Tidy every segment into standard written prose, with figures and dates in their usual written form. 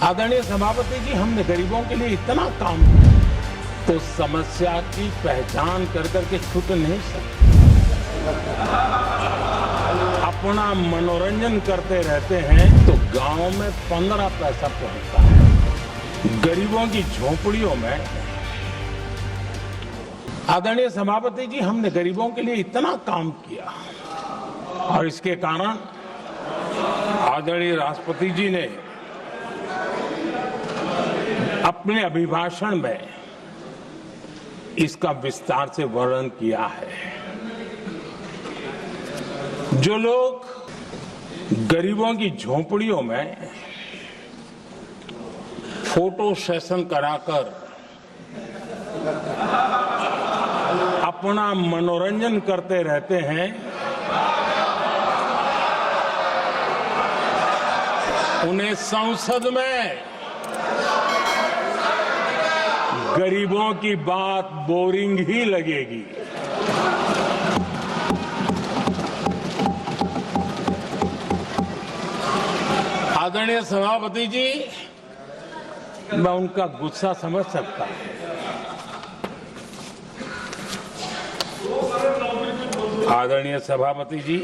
आदरणीय सभापति जी, हमने गरीबों के लिए इतना काम किया तो समस्या की पहचान कर करके छूट नहीं सकते। अपना मनोरंजन करते रहते हैं तो गांव में 15 पैसा पहुंचता है, गरीबों की झोपड़ियों में। आदरणीय सभापति जी, हमने गरीबों के लिए इतना काम किया और इसके कारण आदरणीय राष्ट्रपति जी ने अपने अभिभाषण में इसका विस्तार से वर्णन किया है। जो लोग गरीबों की झोपड़ियों में फोटो सेशन कराकर अपना मनोरंजन करते रहते हैं, उन्हें संसद में गरीबों की बात बोरिंग ही लगेगी। आदरणीय सभापति जी, मैं उनका गुस्सा समझ सकता हूं। आदरणीय सभापति जी,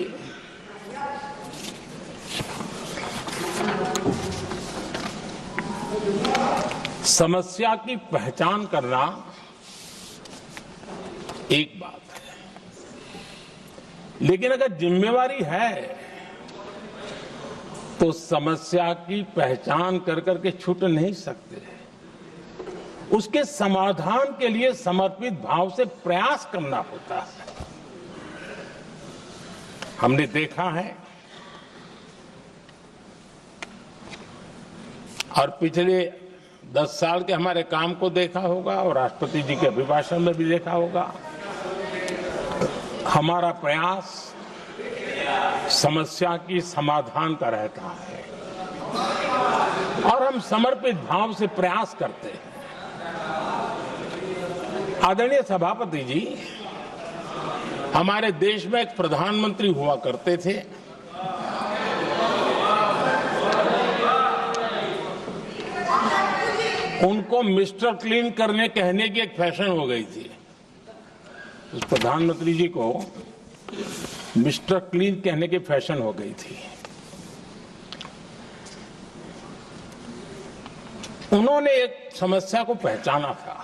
समस्या की पहचान करना एक बात है, लेकिन अगर जिम्मेवारी है तो समस्या की पहचान कर करके छूट नहीं सकते। उसके समाधान के लिए समर्पित भाव से प्रयास करना होता है। हमने देखा है और पिछले 10 साल के हमारे काम को देखा होगा और राष्ट्रपति जी के अभिभाषण में भी देखा होगा। हमारा प्रयास समस्या की समाधान का रहता है और हम समर्पित भाव से प्रयास करते हैं। आदरणीय सभापति जी, हमारे देश में एक प्रधानमंत्री हुआ करते थे। उनको मिस्टर क्लीन करने कहने की एक फैशन हो गई थी। उस प्रधानमंत्री जी को मिस्टर क्लीन कहने की फैशन हो गई थी। उन्होंने एक समस्या को पहचाना था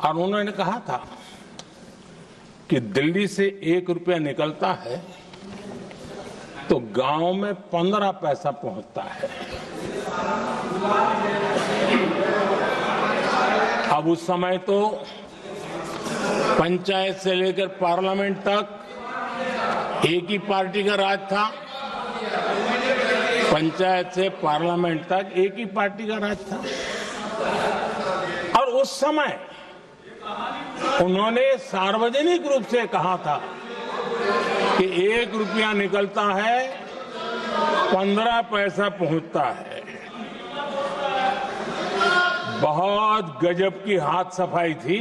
और उन्होंने कहा था कि दिल्ली से 1 रुपया निकलता है तो गांव में 15 पैसा पहुंचता है। अब उस समय तो पंचायत से लेकर पार्लियामेंट तक एक ही पार्टी का राज था। पंचायत से पार्लियामेंट तक एक ही पार्टी का राज था और उस समय उन्होंने सार्वजनिक रूप से कहा था कि 1 रुपया निकलता है 15 पैसा पहुंचता है। बहुत गजब की हाथ सफाई थी।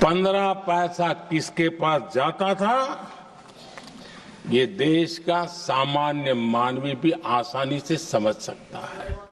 पंद्रह पैसा किसके पास जाता था, ये देश का सामान्य मानवी भी आसानी से समझ सकता है।